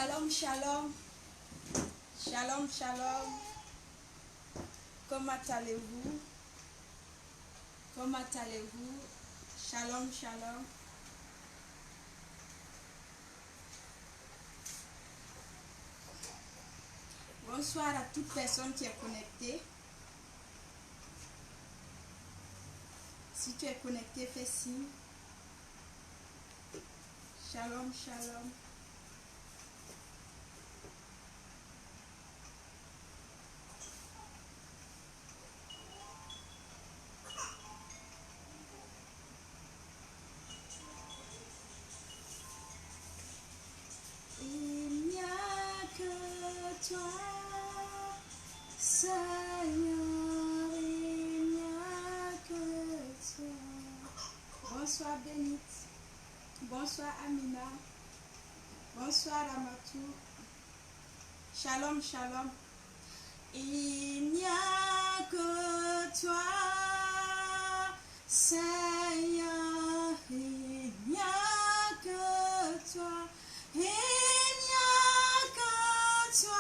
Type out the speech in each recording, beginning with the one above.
Shalom, shalom. Shalom, shalom. Comment allez-vous? Comment allez-vous? Shalom, shalom. Bonsoir à toute personne qui est connectée. Si tu es connecté, fais signe. Shalom, shalom. Il n'y a que toi, Seigneur, il n'y a que toi. Bonsoir Bénite. Bonsoir Amina. Bonsoir Amatou. Shalom, shalom. Il n'y a que toi, Seigneur, il n'y a que toi, il n'y a que toi.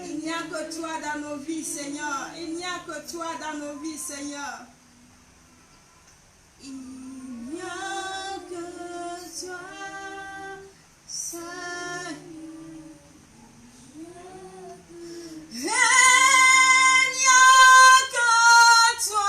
Il n'y a que toi dans nos vies, Seigneur. Il n'y a que toi dans nos vies, Seigneur. Il n'y a que toi, Seigneur. Il n'y a que toi.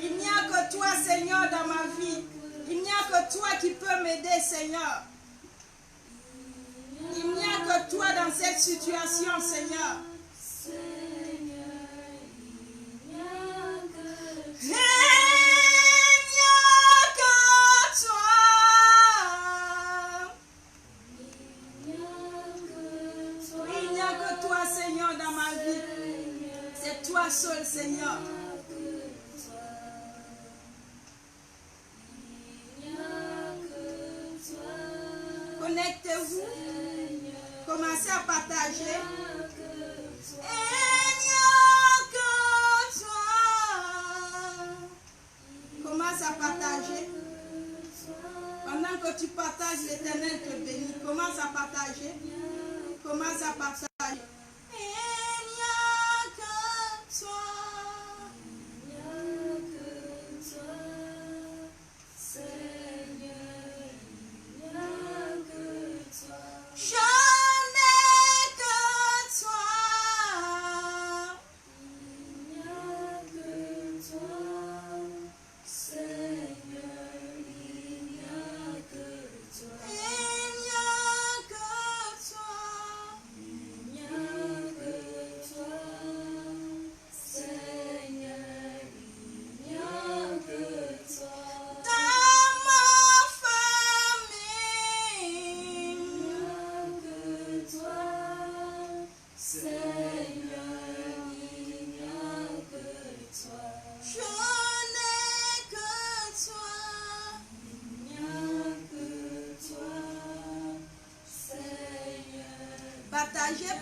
Il n'y a que toi, Seigneur, dans ma vie. Il n'y a que toi qui peux m'aider, Seigneur. Il n'y a que toi dans cette situation, Seigneur. Seigneur, dans ma vie. C'est toi seul, Seigneur. Connectez-vous. Commencez à partager. Il n'y a que toi. Commence à partager. Pendant que tu partages, l'Éternel te bénit. Commence à partager. Commence à partager.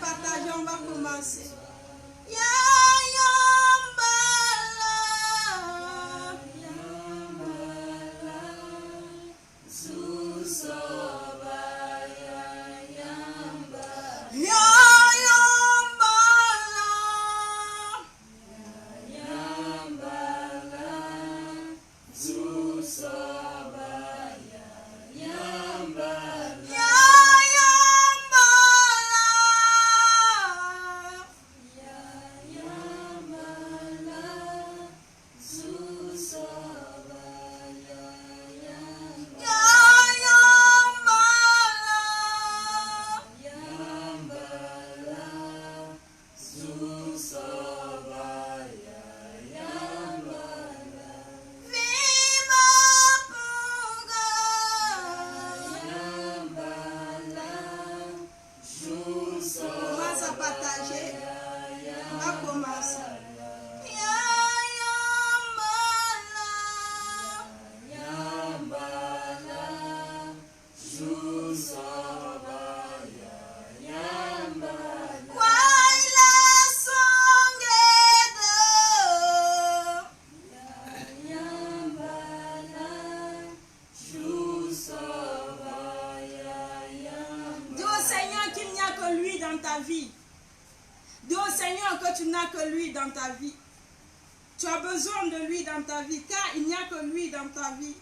Partagez, on va commencer. ta vie. Dis au Seigneur que tu n'as que lui dans ta vie. Tu as besoin de lui dans ta vie, car il n'y a que lui dans ta vie.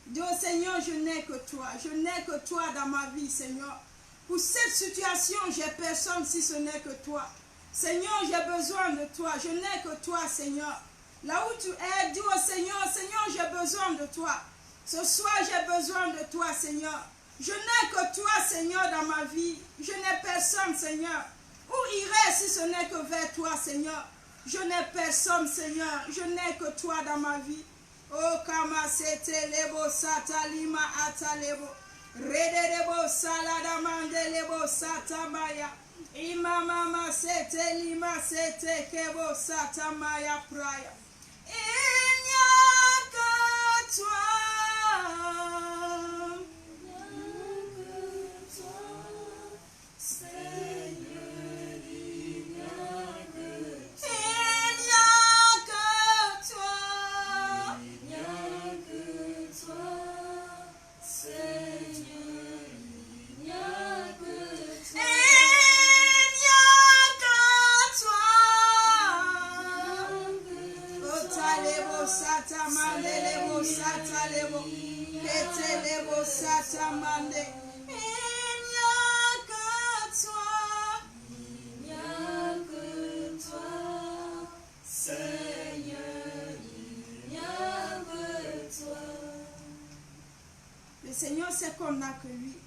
Dis au Seigneur, je n'ai que toi. Je n'ai que toi dans ma vie, Seigneur. Pour cette situation, j'ai personne si ce n'est que toi. Seigneur, j'ai besoin de toi. Je n'ai que toi, Seigneur. Là où tu es, dis au Seigneur, Seigneur, j'ai besoin de toi. Ce soir, j'ai besoin de toi, Seigneur. Je n'ai que toi, Seigneur, dans ma vie. Je n'ai personne, Seigneur. Où irai si ce n'est que vers toi, Seigneur? Je n'ai personne, Seigneur. Je n'ai que toi dans ma vie. Oh, kama sete lebo sata lima ata lebo. Rede lebo salada mande lebo sata maya. Ima mama sete lima sete kebo sata maya praya. Il n'y a que toi. Le Seigneur sait qu'on n'a que lui.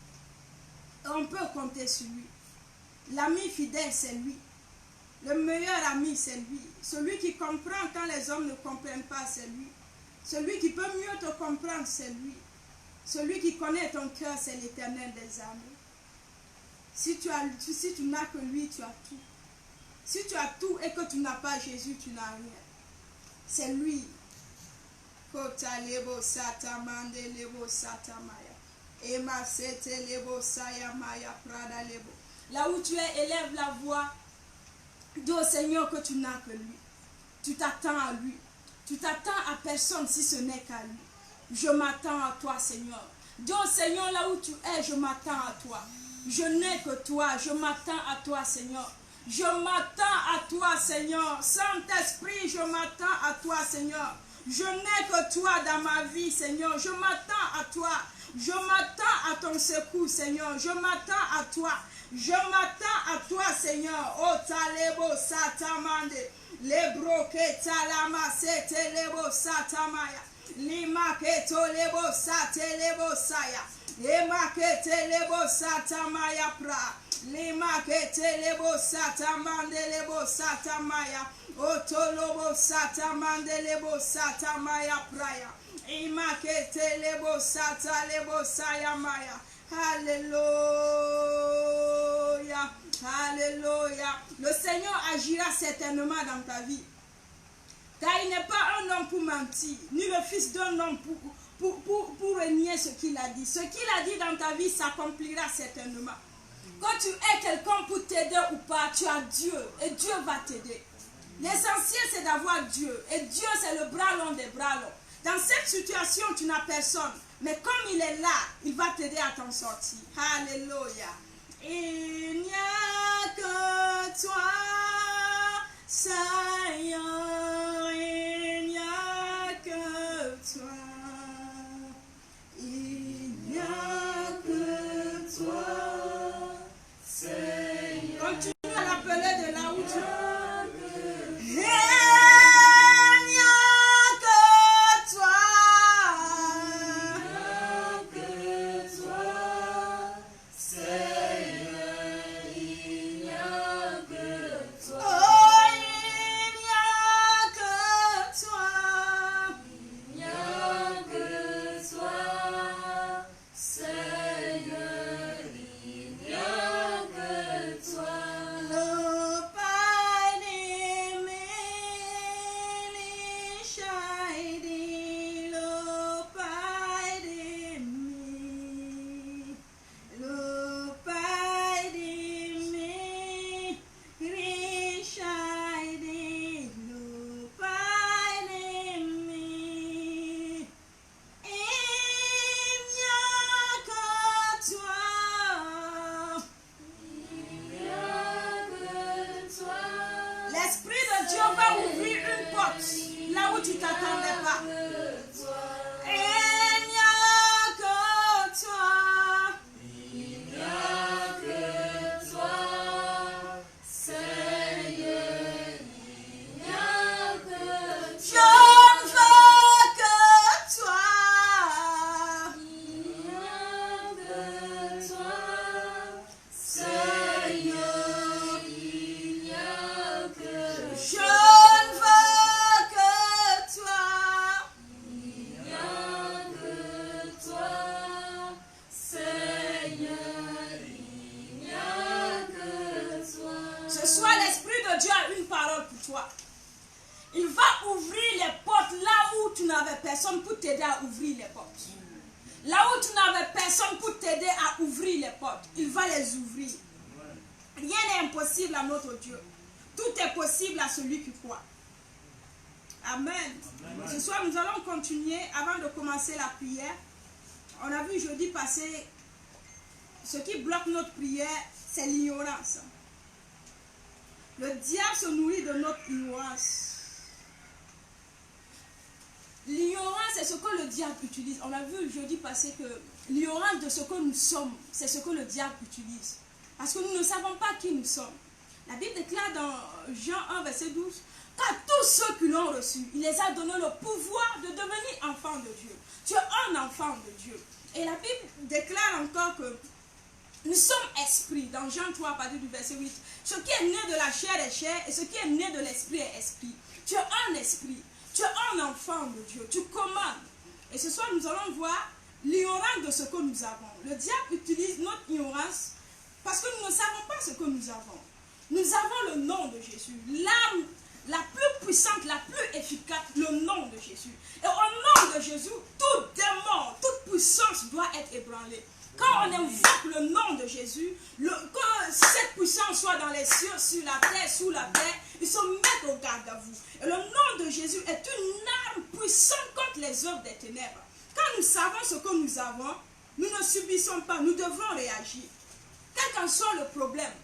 Et on peut compter sur lui. L'ami fidèle, c'est lui. Le meilleur ami, c'est lui. Celui qui comprend quand les hommes ne comprennent pas, c'est lui. Celui qui peut mieux te comprendre, c'est lui. Celui qui connaît ton cœur, c'est l'Éternel des armées. Si tu n'as que lui, tu as tout. Si tu as tout et que tu n'as pas Jésus, tu n'as rien. C'est lui. Kota lebo sata mande lebo sata maya. Ema sete lebo saya maya prada lebo. Là où tu es, élève la voix. Dis au Seigneur que tu n'as que lui. Tu t'attends à lui. Tu t'attends à personne si ce n'est qu'à lui. Je m'attends à toi, Seigneur. Dis au Seigneur, là où tu es, je m'attends à toi. Je n'ai que toi. Je m'attends à toi, Seigneur. Je m'attends à toi, Seigneur. Saint-Esprit, je m'attends à toi, Seigneur. Je n'ai que toi dans ma vie, Seigneur. Je m'attends à toi. Je m'attends à ton secours, Seigneur. Je m'attends à toi. Je m'attends à toi, Seigneur. Oh, talebo satamande. Lebro ke talama sete lebo satamaya. Lima ke to lebo sate lebo saya. Ema ke te lebo satamaya pra. Lima ke te lebo satamande lebo satamaya. Otolobo satamande lebo satamaya praya. Ima ke te lebo sata lebo saya maya. Alléluia. Alléluia. Le Seigneur agira certainement dans ta vie. Car il n'est pas un homme pour mentir, ni le fils d'un homme pour renier ce qu'il a dit. Ce qu'il a dit dans ta vie s'accomplira certainement. Quand tu es quelqu'un pour t'aider ou pas, tu as Dieu et Dieu va t'aider. L'essentiel c'est d'avoir Dieu et Dieu c'est le bras long des bras longs. Dans cette situation, tu n'as personne. Mais comme il est là, il va t'aider à t'en sortir. Alléluia. Il n'y a que toi, Seigneur. Il n'y a que toi. Il n'y a que toi, Seigneur. Continue à l'appeler de là où tu es. personne pour t'aider à ouvrir les portes. Là où tu n'avais personne pour t'aider à ouvrir les portes, il va les ouvrir. Rien n'est impossible à notre Dieu. Tout est possible à celui qui croit. Amen. Amen. Ce soir, nous allons continuer avant de commencer la prière. On a vu jeudi passé, ce qui bloque notre prière, c'est l'ignorance. Le diable se nourrit de notre ignorance. L'ignorance, c'est ce que le diable utilise. On a vu jeudi passé que l'ignorance de ce que nous sommes, c'est ce que le diable utilise. Parce que nous ne savons pas qui nous sommes. La Bible déclare dans Jean 1, verset 12, qu'à tous ceux qui l'ont reçu, il les a donné le pouvoir de devenir enfants de Dieu. Tu es un enfant de Dieu. Et la Bible déclare encore que nous sommes esprits. Dans Jean 3, à partir du verset 8, ce qui est né de la chair est chair et ce qui est né de l'esprit est esprit. Tu es un esprit. Tu es un enfant de Dieu. Tu commandes. Et ce soir, nous allons voir l'ignorance de ce que nous avons. Le diable utilise notre ignorance parce que nous ne savons pas ce que nous avons. Nous avons le nom de Jésus. L'arme la plus puissante, la plus efficace, le nom de Jésus. Et au nom de Jésus, tout démon, toute puissance doit être ébranlée. Quand on invoque le nom de Jésus, que cette puissance soit dans les cieux, sur la terre, sous la terre, ils se mettent au garde à vous. Et le nom de Jésus est une arme puissante contre les œuvres des ténèbres. Quand nous savons ce que nous avons, nous ne subissons pas, nous devons réagir. Quel qu'en soit le problème,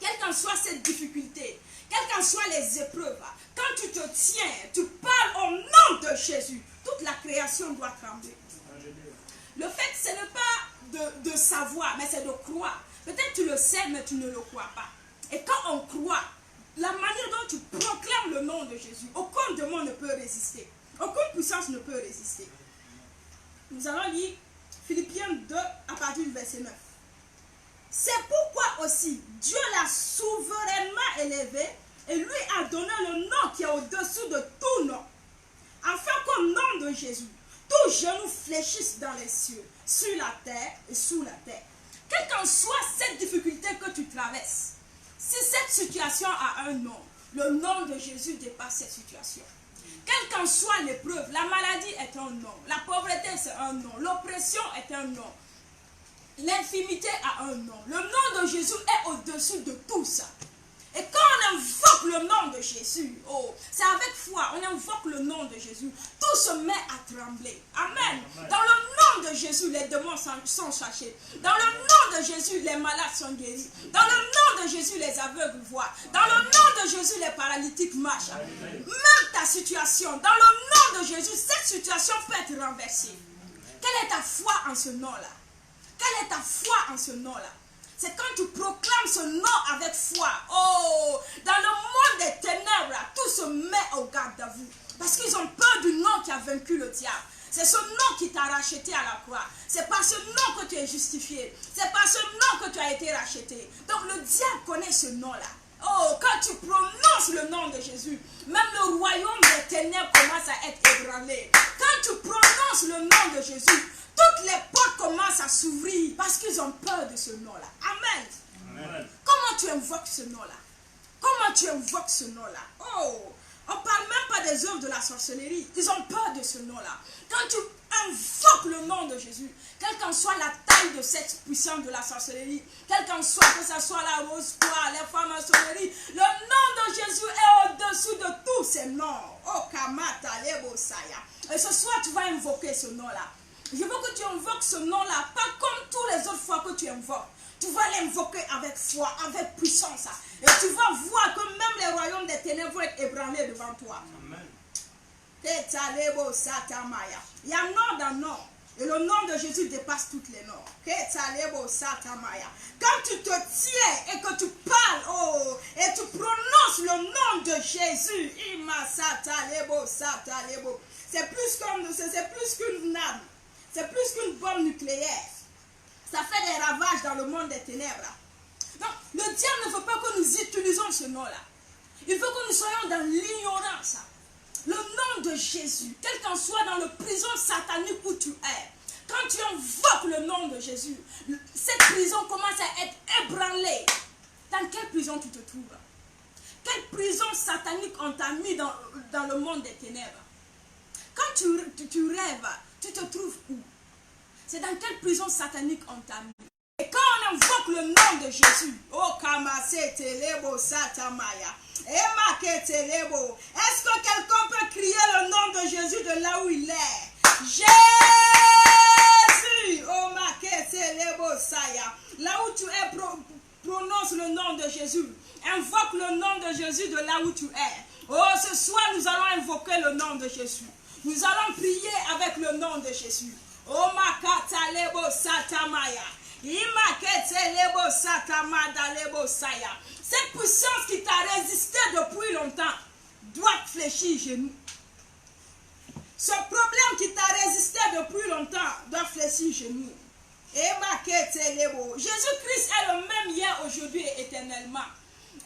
quelle qu'en soit cette difficulté, quelles qu'en soient les épreuves, quand tu te tiens, tu parles au nom de Jésus, toute la création doit trembler. Le fait, ce n'est pas de savoir, mais c'est de croire. Peut-être tu le sais, mais tu ne le crois pas. Et quand on croit, la manière dont tu proclames le nom de Jésus, aucun démon ne peut résister. Aucune puissance ne peut résister. Nous allons lire Philippiens 2 à partir du verset 9. C'est pourquoi aussi Dieu l'a souverainement élevé et lui a donné le nom qui est au-dessus de tout nom. Afin qu'au nom de Jésus, tout genou fléchisse dans les cieux, sur la terre et sous la terre. Quelle qu'en soit cette difficulté que tu traverses, si cette situation a un nom, le nom de Jésus dépasse cette situation. Quelle qu'en soit l'épreuve, la maladie est un nom, la pauvreté c'est un nom, l'oppression est un nom, l'infimité a un nom. Le nom de Jésus est au-dessus de tout ça. Et quand on invoque le nom de Jésus, oh, c'est avec foi, on invoque le nom de Jésus, tout se met à trembler. Amen. Amen. Dans le nom de Jésus, les démons sont chassés. Dans le nom de Jésus, les malades sont guéris. Dans le nom de Jésus, les aveugles voient. Dans le nom de Jésus, les paralytiques marchent. Amen. Même ta situation, dans le nom de Jésus, cette situation peut être renversée. Quelle est ta foi en ce nom-là? Quelle est ta foi en ce nom-là? C'est quand tu proclames ce nom avec foi. Oh, dans le monde des ténèbres, tout se met au garde à vous. Parce qu'ils ont peur du nom qui a vaincu le diable. C'est ce nom qui t'a racheté à la croix. C'est par ce nom que tu es justifié. C'est par ce nom que tu as été racheté. Donc le diable connaît ce nom-là. Oh, quand tu prononces le nom de Jésus, même le royaume des ténèbres commence à être ébranlé. Quand tu prononces le nom de Jésus, toutes les portes commencent à s'ouvrir parce qu'ils ont peur de ce nom-là. Amen. Amen. Comment tu invoques ce nom-là? Comment tu invoques ce nom-là? Oh, on ne parle même pas des œuvres de la sorcellerie. Ils ont peur de ce nom-là. Quand tu invoques le nom de Jésus, quelle qu'en soit la taille de cette puissance de la sorcellerie, quelle qu'en soit, que ce soit la rose poire, les francs-maçonneries, le nom de Jésus est au-dessus de tous ces noms. Oh, Kamata, Lebosaya. Et ce soir, tu vas invoquer ce nom-là. Je veux que tu invoques ce nom-là, pas comme tous les autres fois que tu invoques. Tu vas l'invoquer avec foi, avec puissance. Et tu vas voir que même les royaumes des ténèbres vont être ébranlés devant toi. Amen. Il y a un nom dans le nom. Et le nom de Jésus dépasse toutes les noms. Quand tu te tiens et que tu parles, oh, et tu prononces le nom de Jésus, c'est plus qu'une arme. C'est plus qu'une bombe nucléaire. Ça fait des ravages dans le monde des ténèbres. Donc, le diable ne veut pas que nous utilisions ce nom-là. Il veut que nous soyons dans l'ignorance. Le nom de Jésus, quel qu'en soit dans le prison satanique où tu es, quand tu invoques le nom de Jésus, cette prison commence à être ébranlée. Dans quelle prison tu te trouves? Quelle prison satanique on t'a mis dans le monde des ténèbres? Quand tu rêves, tu te trouves où? C'est dans quelle prison satanique on t'a mis? Et quand on invoque le nom de Jésus, oh Kamase Telebo Satamaya, est-ce que quelqu'un peut crier le nom de Jésus de là où il est? Jésus, oh Makete Lebo Saya, là où tu es, prononce le nom de Jésus, invoque le nom de Jésus de là où tu es. Oh, ce soir nous allons invoquer le nom de Jésus. Nous allons prier avec le nom de Jésus. Oh Makata Lebo Satamaya. Cette puissance qui t'a résisté depuis longtemps doit fléchir genoux. Ce problème qui t'a résisté depuis longtemps doit fléchir genoux. Jésus-Christ est le même hier, aujourd'hui et éternellement.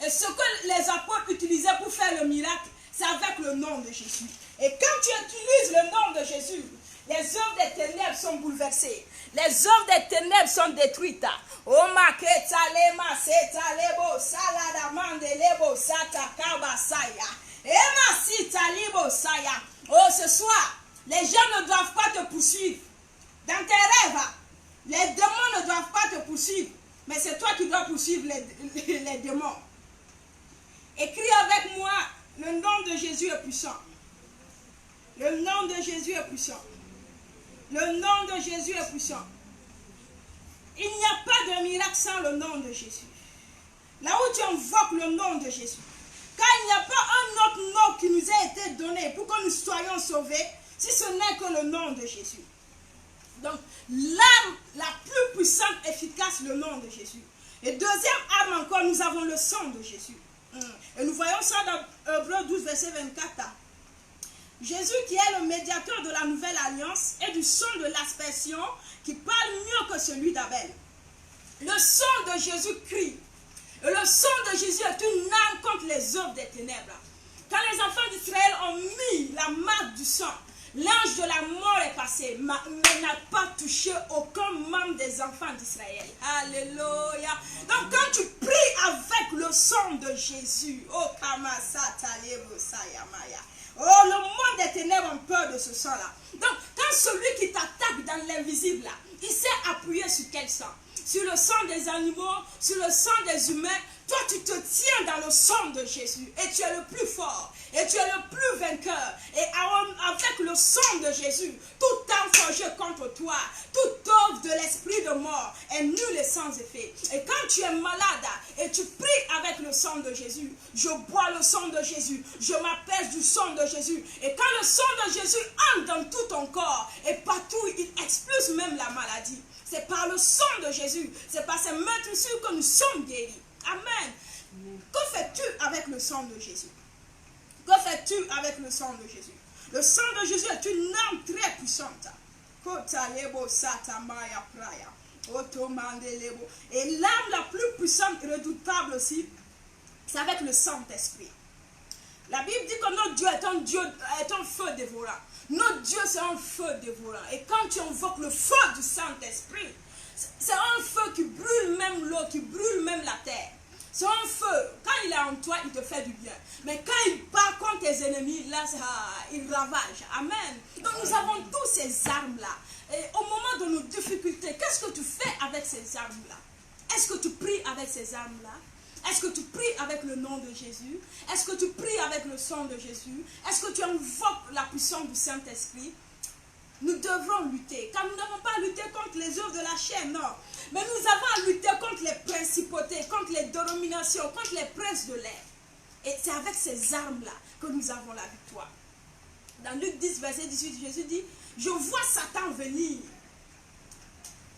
Et ce que les apôtres utilisaient pour faire le miracle, c'est avec le nom de Jésus. Et quand tu utilises le nom de Jésus, les œuvres des ténèbres sont bouleversées. Les œuvres des ténèbres sont détruites. Oh maketalema setalebo saladamandelebo satakabasaya. Emasitalibo saya. Oh, ce soir, les gens ne doivent pas te poursuivre. Dans tes rêves, les démons ne doivent pas te poursuivre. Mais c'est toi qui dois poursuivre les démons. Écris avec moi, le nom de Jésus est puissant. Le nom de Jésus est puissant. Le nom de Jésus est puissant. Il n'y a pas de miracle sans le nom de Jésus. Là où tu invoques le nom de Jésus, car il n'y a pas un autre nom qui nous a été donné pour que nous soyons sauvés, si ce n'est que le nom de Jésus. Donc, l'arme la plus puissante, efficace, le nom de Jésus. Et deuxième arme encore, nous avons le sang de Jésus. Et nous voyons ça dans Hébreux 12, verset 24. Jésus qui est le médiateur de la nouvelle alliance et du sang de l'aspersion qui parle mieux que celui d'Abel. Le sang de Jésus crie. Et le sang de Jésus est une arme contre les œuvres des ténèbres. Quand les enfants d'Israël ont mis la marque du sang, l'ange de la mort est passé, mais n'a pas touché aucun membre des enfants d'Israël. Alléluia. Donc quand tu pries avec le sang de Jésus, oh Kamasata Sayamaya. Oh, le monde des ténèbres ont peur de ce sang-là. Donc, quand celui qui t'attaque dans l'invisible, là, il s'est appuyé sur quel sang? Sur le sang des animaux, sur le sang des humains. Toi, tu te tiens dans le sang de Jésus. Et tu es le plus fort. Et tu es le plus vainqueur. Et avec le sang de Jésus, tout arme forgé contre toi, toute œuvre de l'esprit de mort est nulle et sans effet. Et quand tu es malade et tu pries avec le sang de Jésus, je bois le sang de Jésus, je m'apaise du sang de Jésus. Et quand le sang de Jésus entre dans tout ton corps et partout, il expulse même la maladie. C'est par le sang de Jésus, c'est par ces meurtrissures que nous sommes guéris. Amen. Que fais-tu avec le sang de Jésus? Que fais-tu avec le sang de Jésus? Le sang de Jésus est une arme très puissante. Et l'arme la plus puissante et redoutable aussi, c'est avec le Saint-Esprit. La Bible dit que notre Dieu est un feu dévorant. Notre Dieu c'est un feu dévorant. Et quand tu invoques le feu du Saint-Esprit, c'est un feu qui brûle même l'eau, qui brûle même la terre. C'est un feu. Quand il est en toi, il te fait du bien. Mais quand il part contre tes ennemis, là, il ravage. Amen. Donc nous avons tous ces armes-là. Et au moment de nos difficultés, qu'est-ce que tu fais avec ces armes-là? Est-ce que tu pries avec ces armes-là? Est-ce que tu pries avec le nom de Jésus? Est-ce que tu pries avec le sang de Jésus? Est-ce que tu invoques la puissance du Saint-Esprit? Nous devrons lutter, car nous n'avons pas à lutter contre les œuvres de la chair, non. Mais nous avons à lutter contre les principautés, contre les dominations, contre les princes de l'air. Et c'est avec ces armes-là que nous avons la victoire. Dans Luc 10, verset 18, Jésus dit, je vois Satan venir,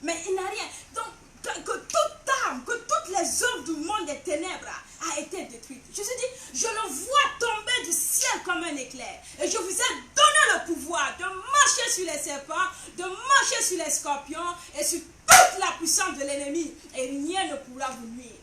mais il n'a rien. Donc, que toute arme, que toutes les œuvres du monde des ténèbres a été détruite. Jésus dit, je le vois tomber du ciel comme un éclair. Et je vous ai donné le pouvoir de marcher sur les serpents, de marcher sur les scorpions et sur toute la puissance de l'ennemi. Et rien ne pourra vous nuire.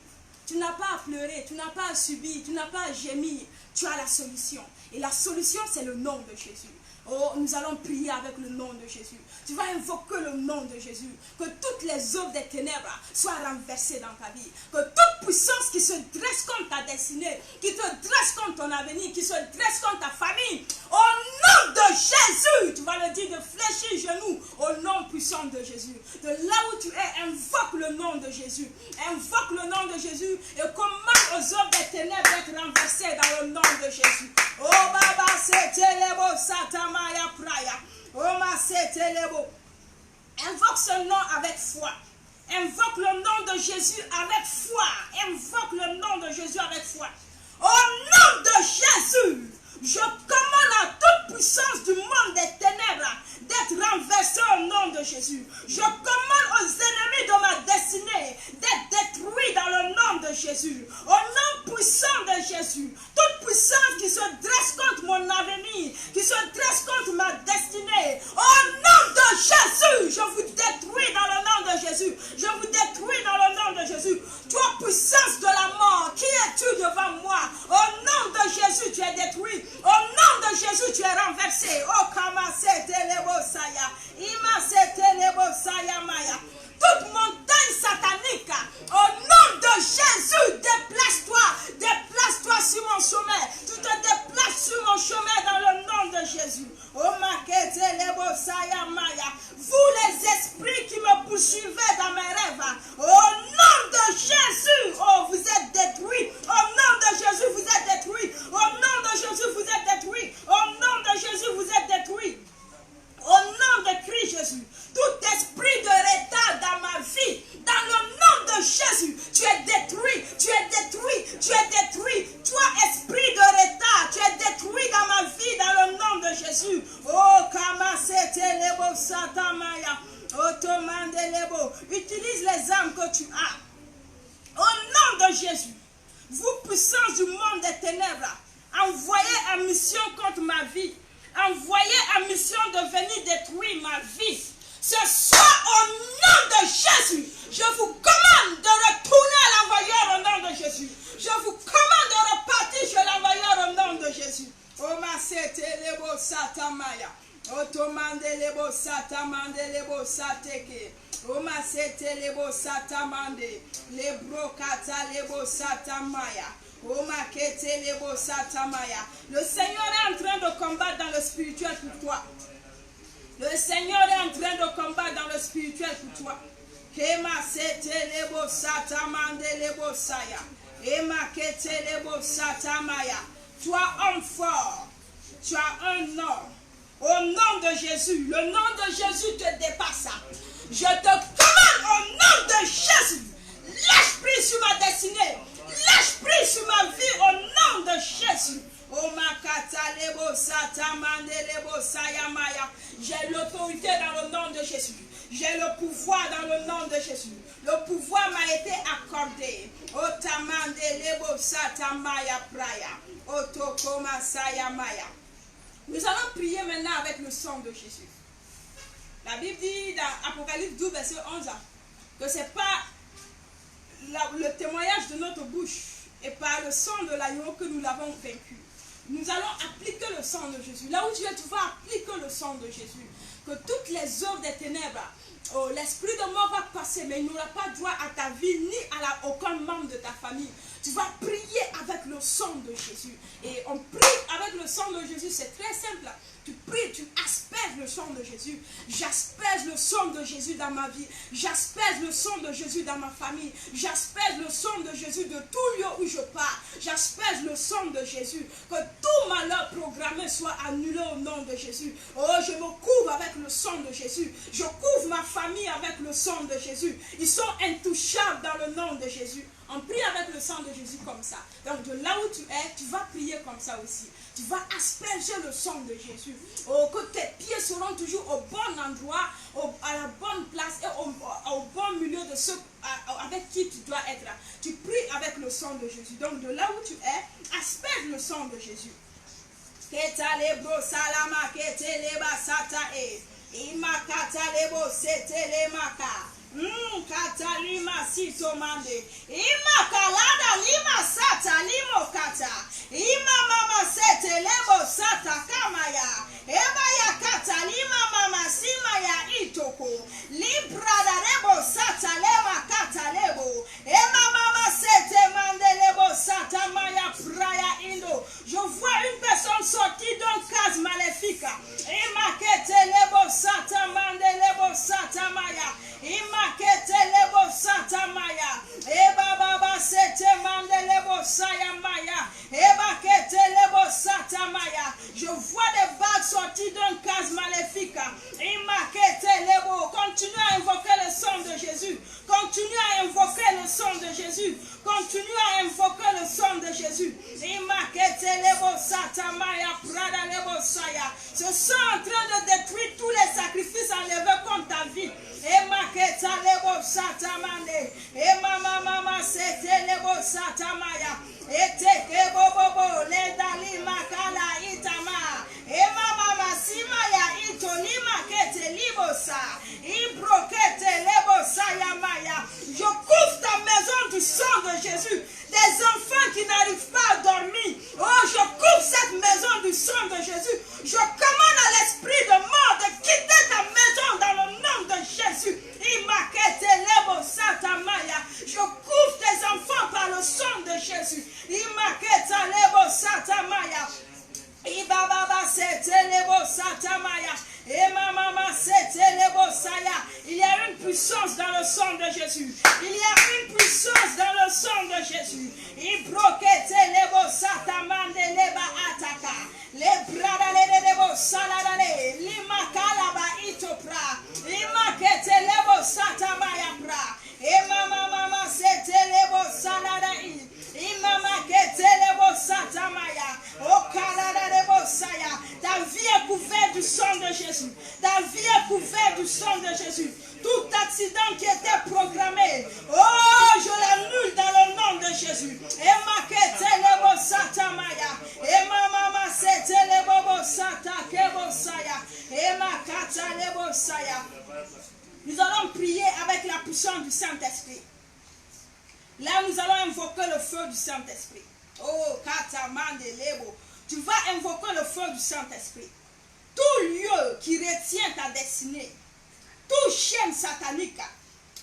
Tu n'as pas à pleurer, tu n'as pas à subir, tu n'as pas à gémir. Tu as la solution. Et la solution, c'est le nom de Jésus. Oh, nous allons prier avec le nom de Jésus. Tu vas invoquer le nom de Jésus. Que toutes les œuvres des ténèbres soient renversées dans ta vie. Que toute puissance qui se dresse contre ta destinée, qui te dresse contre ton avenir, qui se dresse contre ta famille, au nom de Jésus, tu vas le dire de fléchir genoux au nom puissant de Jésus. De là où tu es, invoque le nom de Jésus. Invoque le nom de Jésus et commande aux œuvres des ténèbres d'être renversées dans le nom de Jésus. Oh Baba, c'était les beaux Satamaya Praya. Oh ma c'était les beaux. Invoque ce nom avec foi. Invoque le nom de Jésus avec foi. Invoque le nom de Jésus avec foi. Au nom de Jésus, je commande à toute puissance du monde des ténèbres d'être renversée au nom de Jésus. Je commande aux ennemis de ma destinée d'être détruits dans le nom de Jésus. Au nom puissant de Jésus, toute puissance qui se dresse contre mon avenir, qui se dresse contre ma destinée, au nom de Jésus, je vous détruis dans le nom de Jésus. Je vous détruis dans le nom de Jésus. Toi, puissance de la mort, qui es-tu devant moi? Au nom de Jésus, tu es détruit. Au nom de Jésus, tu es renversé. Oh, Kamase Telebosaya. Imase Telebosaya Maya. Toute montagne satanique, au nom de Jésus, déplace-toi sur mon chemin. Tu te déplaces sur mon chemin dans le nom de Jésus. Oh, Makete Lebosaya Maya. Vous les esprits qui me poursuivez dans mes rêves, au nom de Jésus, oh, vous êtes détruits. Au nom de Jésus, vous êtes détruits. Au nom de Jésus, vous êtes détruits. Au nom de Jésus, vous êtes détruits. Au nom de Christ Jésus, tout esprit de retard dans ma vie, dans le nom de Jésus, tu es détruit, tu es détruit, tu es détruit. Toi, esprit de retard, tu es détruit dans ma vie, dans le nom de Jésus. Oh, Kamasete Lebo Satamaya, Otomande Lebo. Utilise les armes que tu as. Au nom de Jésus, vous, puissance du monde des ténèbres, envoyez en mission contre ma vie. Envoyez en mission de venir détruire ma vie. Ce soir, au nom de Jésus, je vous commande de retourner à l'envoyeur au nom de Jésus. Je vous commande de repartir chez l'envoyeur au nom de Jésus. Omasete lebo satamaya. Otomande lebo satamande lebo sateke. Omasete lebo satamande. Lebro kata lebo satamaya. Le Seigneur est en train de combattre dans le spirituel pour toi. Le Seigneur est en train de combattre dans le spirituel pour toi. Toi, homme fort, tu as un nom. Au nom de Jésus, le nom de Jésus te dépasse. Je te commande au nom de Jésus. Lâche prise sur ma destinée. Lâche prise sur ma vie au nom de Jésus. J'ai l'autorité dans le nom de Jésus. J'ai le pouvoir dans le nom de Jésus. Le pouvoir m'a été accordé. Nous allons prier maintenant avec le sang de Jésus. La Bible dit dans Apocalypse 12, verset 11, que ce n'est pas le témoignage de notre bouche et par le sang de l'agneau que nous l'avons vaincu. Nous allons appliquer le sang de Jésus. Là où tu es, tu vas appliquer le sang de Jésus. Que toutes les œuvres des ténèbres, oh, l'esprit de mort va passer, mais il n'aura pas droit à ta vie ni à aucun membre de ta famille. Tu vas prier avec le sang de Jésus. Et on prie avec le sang de Jésus, c'est très simple. Tu pries, tu asperges le sang de Jésus. J'asperge le sang de Jésus dans ma vie. J'asperge le sang de Jésus dans ma famille. J'asperge le sang de Jésus de tout lieu où je pars. J'asperge le sang de Jésus. Que tout malheur programmé soit annulé au nom de Jésus. Oh, je me couvre avec le sang de Jésus. Je couvre ma famille avec le sang de Jésus. Ils sont intouchables dans le nom de Jésus. On prie avec le sang de Jésus comme ça. Donc de là où tu es, tu vas prier comme ça aussi. Tu vas asperger le sang de Jésus. Oh, que tes pieds seront toujours au bon endroit, à la bonne place et au bon milieu de ceux avec qui tu dois être. Tu pries avec le sang de Jésus. Donc de là où tu es, asperge le sang de Jésus. Kata lima sito mande. Ima kalada lima sata limo kata. Ima mama sete lebo sata kamaya. Eba ya kata lima mama sima ya itoko. Libra da lebo sata lema kata lebo. Ema mama sete mande lebo sata maya praya indo. Je vois une personne sortie d'un case maléfique. Ima kete lebo sata mande lebo sata maya. Ima kete lebo sata maya. Eba baba sete mande lebo saya maya. Eba kete lebo sata maya. Je vois des bagues sorties d'un case maléfique. Ima kete lebo. Continue à invoquer le sang de Jésus. Continue à invoquer le sang de Jésus. Continue à invoquer le sang de Jésus. Ima kete lebo sata maya prada lebo saya. Ce sang en train de détruire tous les sacrifices enlevés contre ta vie. Ema keta lebo sata mande. Ema mama sete lebo sata maya. Ete ke bobo le dali makala itama. Ema mama sima ya ito lima kete libosa. Ibro kete lebo saya maya. Je couvre ta maison du sang de Jésus. Des enfants qui n'arrivent pas à dormir. Oh, je couvre cette maison du sang de Jésus. Je commande à l'esprit de mort de quitter ta maison dans le nom de Jésus. Je couvre tes enfants par le sang de Jésus. Il y a une puissance dans le sang de Jésus. Il y a une puissance dans le sang de Jésus. Ta vie est couverte du sang de Jésus. Ta vie est couverte du sang de Jésus. Tout accident qui était programmé, oh, je l'annule dans le nom de Jésus. Nous allons prier avec la puissance du Saint-Esprit. Là, nous allons invoquer le feu du Saint-Esprit. Oh, Katamande Lebo. Tu vas invoquer le feu du Saint-Esprit. Tout lieu qui retient ta destinée, toute chaîne satanique,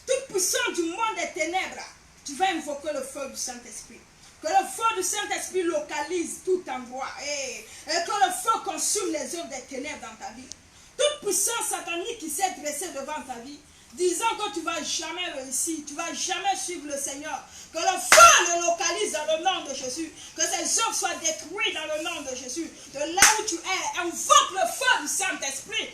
toute puissance du monde des ténèbres, tu vas invoquer le feu du Saint-Esprit. Que le feu du Saint-Esprit localise tout endroit et que le feu consume les œuvres des ténèbres dans ta vie. Toute puissance satanique qui s'est dressée devant ta vie, disant que tu ne vas jamais réussir, tu ne vas jamais suivre le Seigneur. Que le feu le localise dans le nom de Jésus. Que ces œuvres soient détruites dans le nom de Jésus. De là où tu es, invoque le feu du Saint-Esprit.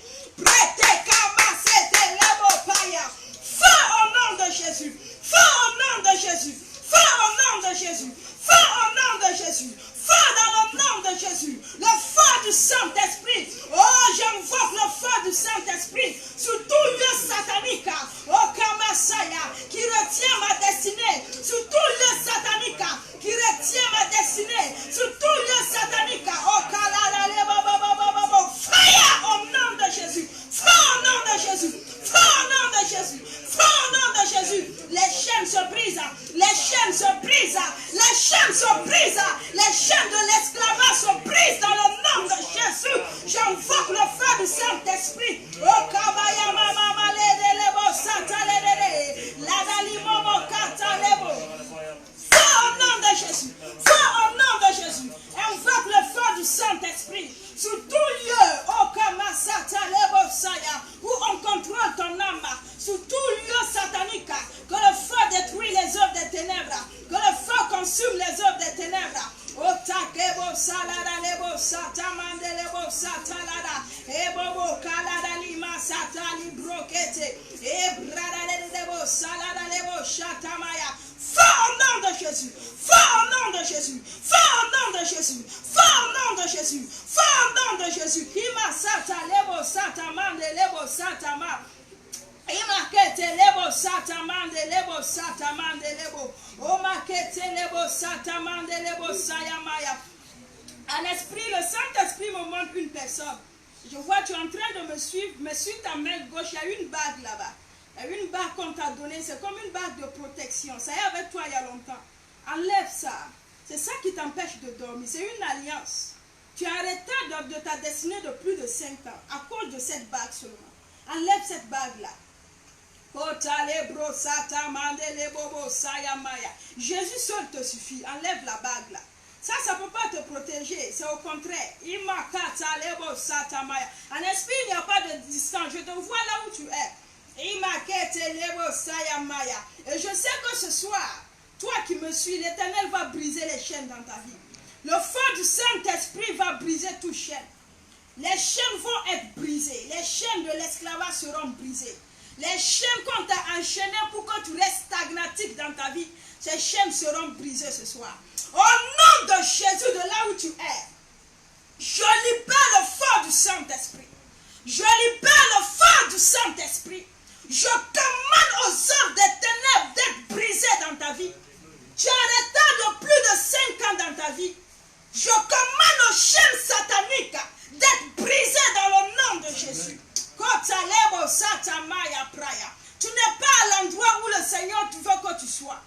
Feu au nom de Jésus. Feu au nom de Jésus. Feu au nom de Jésus. Feu au nom de Jésus. Feu dans le nom de Jésus. Le feu du Saint-Esprit. Oh, j'invoque le feu du Saint-Esprit sur tout lieu satanique. Oh, Kamasaya, qui retient ma destinée. Sur tout lieu satanique qui retient ma destinée. Sur tout lieu satanique. Oh, fire au nom de Jésus. Feu au nom de Jésus. Feu au nom de Jésus. Feu au nom de Jésus. Les chaînes se brisent. Les chaînes se brisent. Les chaînes se brisent. Les chaînes de l'esclavage se brisent dans le nom de Jésus. J'invoque le feu du Saint-Esprit. Oh, Kabaya Mama Lebo Satalede. Ladali Momo Katalebo. Feu au nom de Jésus. Feu au nom de Jésus. Invoque le feu du Saint-Esprit sur tout lieu, oh Kamasata Lebo Saya, où on contrôle ton âme, sur tout lieu satanique, que le feu détruit les œuvres des ténèbres, que le feu consume les œuvres des ténèbres. Oh Takebo Salada Lebo Satamande Lebo Satalada, Ebobo Kalada Lima Satali Brokete, Ebrada Lebo Salada Lebo Shatamaya. Feu au nom de Jésus, feu au nom de Jésus, feu au nom de Jésus, feu au nom de Jésus, feu au nom de Jésus. Kima Sata Lebo Satamande Lebo Satama. Imakete Lebo Satamande Lebo Satamande Lebo. Omakete Lebo Satamande Lebo Sayamaya. En esprit, le Saint-Esprit me montre une personne. Je vois, tu es en train de me suivre, mais sur ta main gauche, il y a une bague là-bas. Il y a une bague qu'on t'a donnée, c'est comme une bague de protection. Ça est avec toi il y a longtemps. Enlève ça. C'est ça qui t'empêche de dormir. C'est une alliance. Tu es en retard de ta destinée de plus de 5 ans à cause de cette bague seulement. Enlève cette bague-là. Jésus seul te suffit. Enlève la bague là. Ça ne peut pas te protéger. C'est au contraire. En esprit, il n'y a pas de distance. Je te vois là où tu es. Et je sais que ce soir, toi qui me suis, l'Éternel va briser les chaînes dans ta vie. Le feu du Saint-Esprit va briser toute chaîne. Les chaînes vont être brisées. Les chaînes de l'esclavage seront brisées. Les chaînes qu'on t'a enchaînées pour que tu restes stagnatique dans ta vie, ces chaînes seront brisées ce soir. Au nom de Jésus, de là où tu es, je libère le feu du Saint-Esprit. Je libère le feu du Saint-Esprit. Je commande aux œuvres des ténèbres d'être brisées dans ta vie. Tu as un retard de plus de 5 ans dans ta vie. Je commande aux chaînes sataniques d'être brisées dans le nom de Jésus. Tu n'es pas à l'endroit où le Seigneur veut que tu sois.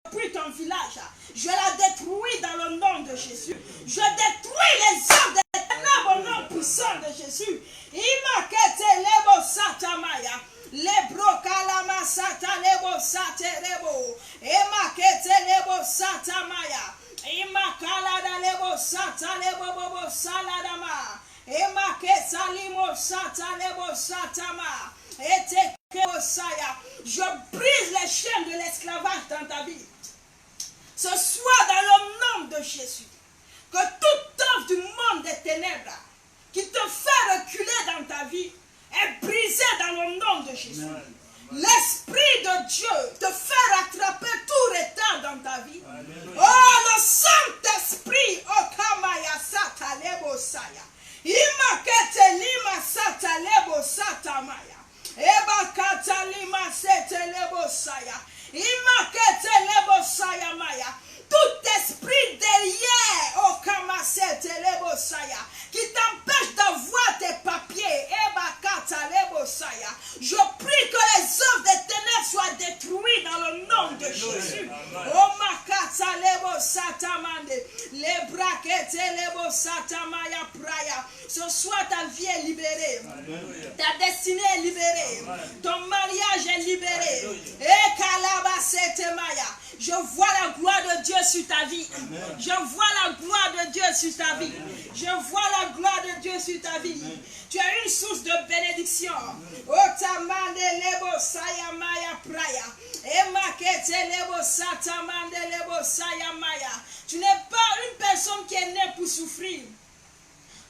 Depuis ton village, je la détruis dans le nom de Jésus. Je détruis les œuvres des ténèbres au nom puissant de Jésus. Lebro kalama sata lebo sate rebo. Ema kete lebo sata maya. Ema kalada lebo sata lebo bobo saladama. Ema keta limo sata lebo satama. Ete kebosaya. Je brise les chaînes de l'esclavage dans ta vie. Ce soir dans le nom de Jésus, que toute œuvre du monde des ténèbres qui te fait reculer dans ta vie est brisé dans le nom de Jésus. L'Esprit de Dieu te fait rattraper tout retard dans ta vie. Oh, le Saint-Esprit, oh, Kamaya Sata Lebo Saya. Ima Kete Lima Sata Lebo Sata Maya. Eba Kata Lima Sete Lebo Saya. Ima Kete Lebo Saya Maya. Tout esprit derrière, oh Kamasete Lebo Saya, qui t'empêche d'avoir tes papiers, je prie que les œuvres des ténèbres soient détruites dans le nom de Jésus. Oh Makata Lebo Satamande, les braquettes Lebo Satamaya Praya. Ce soir ta vie est libérée, ta destinée est libérée, ton mariage est libéré. Et Kalabasete Maya. Je vois la gloire de Dieu sur ta vie. Je vois la gloire de Dieu sur ta vie. Je vois la gloire de Dieu sur ta vie. Tu as une source de bénédiction. Otamande lebo sayamaya praya. Emakete lebo satamande lebo sayamaya. Tu n'es pas une personne qui est née pour souffrir.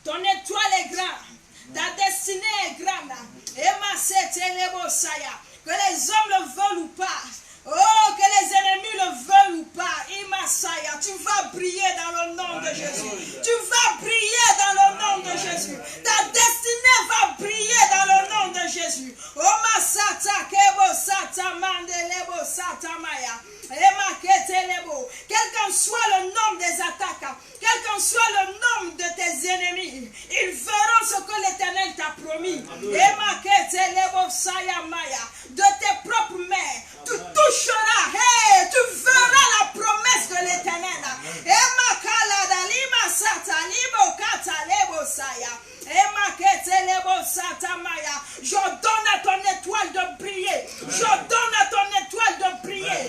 Ton étoile est grande. Ta destinée est grande. Emasete lebo saya. Que les hommes le veulent ou pas. Oh, que les ennemis le veulent ou pas, Imasaya, tu vas briller dans le nom de Jésus. Tu vas briller dans le nom de Jésus. Ta destinée va briller dans le nom de Jésus. Oh, Masata, Kebo, Sata, Mandelebo, Sata, Maya. Quel qu'en soit le nombre des attaques, quel qu'en soit le nombre de tes ennemis, ils verront ce que l'Éternel t'a promis. De tes propres mains, tu toucheras, hey, tu verras la promesse de l'Éternel. Je donne à ton étoile de briller. Je donne à ton étoile de briller.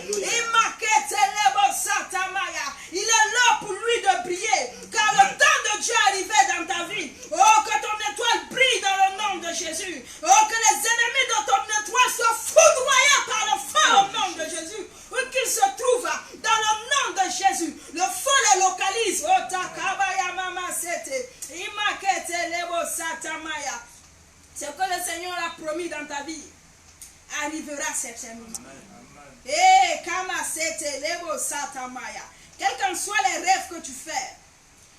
Il est là pour lui de briller. Car le temps de Dieu est arrivé dans ta vie. Oh, que ton étoile brille dans le nom de Jésus. Oh, que les ennemis de ton étoile soient foudroyés par le feu au nom de Jésus. Où qu'ils se trouvent, dans le nom de Jésus. Le feu les localise. Oh, takabaya mama sete. Imakete lebo satamaya. Ce que le Seigneur a promis dans ta vie arrivera certainement. Eh, kama sete lebo satamaya. Quels qu'en soient les rêves que tu fais,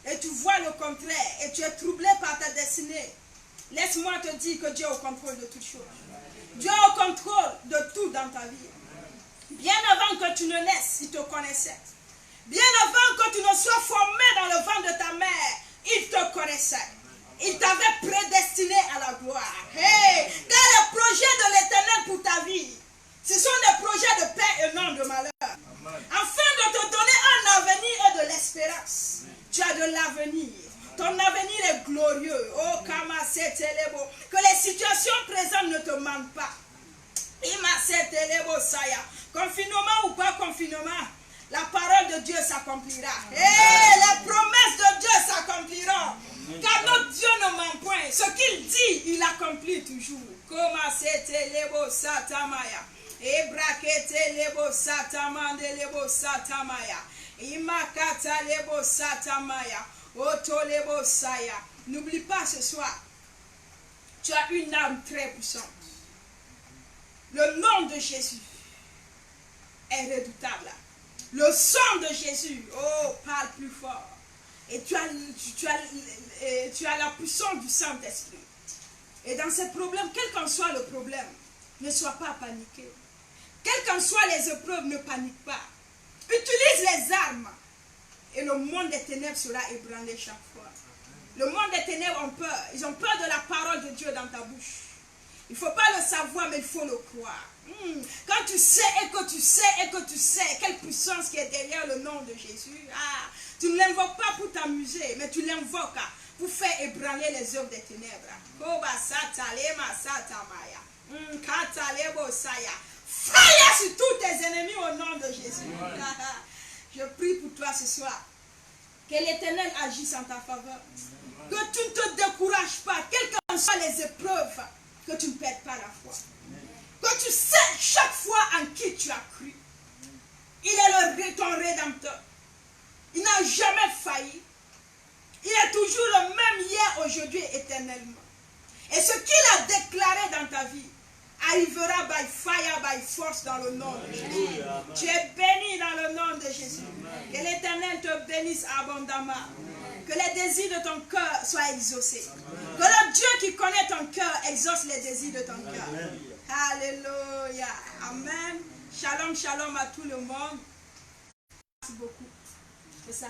et tu vois le contraire, et tu es troublé par ta destinée, laisse-moi te dire que Dieu est au contrôle de toutes choses. Dieu est au contrôle de tout dans ta vie. Bien avant que tu ne naisses, il te connaissait. Bien avant que tu ne sois formé dans le ventre de ta mère, il te connaissait. Il t'avait prédestiné à la gloire. Hey, quel de l'avenir. Ton avenir est glorieux. Oh, Kamasetelebo. Que les situations présentes ne te mentent pas. Imasetelebo Saya. Confinement ou pas confinement, la parole de Dieu s'accomplira. Et les promesses de Dieu s'accompliront. Car notre Dieu ne ment point. Ce qu'il dit, il accomplit toujours. Kamasetelebo Satamaya. Ebraketelebo Satamandelebo Satamaya. Imakatalebo Satamaya. Otolebo Saya. N'oublie pas ce soir, tu as une âme très puissante. Le nom de Jésus est redoutable. Le sang de Jésus, oh, parle plus fort. Et tu as la puissance du Saint-Esprit. Et dans ces problèmes, quel qu'en soit le problème, ne sois pas paniqué. Quelles qu'en soient les épreuves, ne panique pas. Utilise les armes. Et le monde des ténèbres sera ébranlé chaque fois. Le monde des ténèbres ont peur. Ils ont peur de la parole de Dieu dans ta bouche. Il ne faut pas le savoir, mais il faut le croire. Quand tu sais et que tu sais et que tu sais quelle puissance qui est derrière le nom de Jésus, tu ne l'invoques pas pour t'amuser, mais tu l'invoques pour faire ébranler les œuvres des ténèbres. Fire sur tous tes ennemis au nom de Jésus. Je prie pour toi ce soir. Que l'Éternel agisse en ta faveur. Que tu ne te décourages pas, quelles qu'en soient les épreuves, que tu ne perdes pas la foi. Que tu sais chaque fois en qui tu as cru. Il est ton rédempteur. Il n'a jamais failli. Il est toujours le même hier, aujourd'hui, éternellement. Et ce qu'il a déclaré dans ta vie arrivera by fire, by force dans le nom de Jésus. Tu es béni dans le nom de Jésus. Que l'Éternel te bénisse abondamment. Que les désirs de ton cœur soient exaucés. Que le Dieu qui connaît ton cœur exauce les désirs de ton cœur. Alléluia. Amen. Shalom, shalom à tout le monde. Merci beaucoup. C'est ça.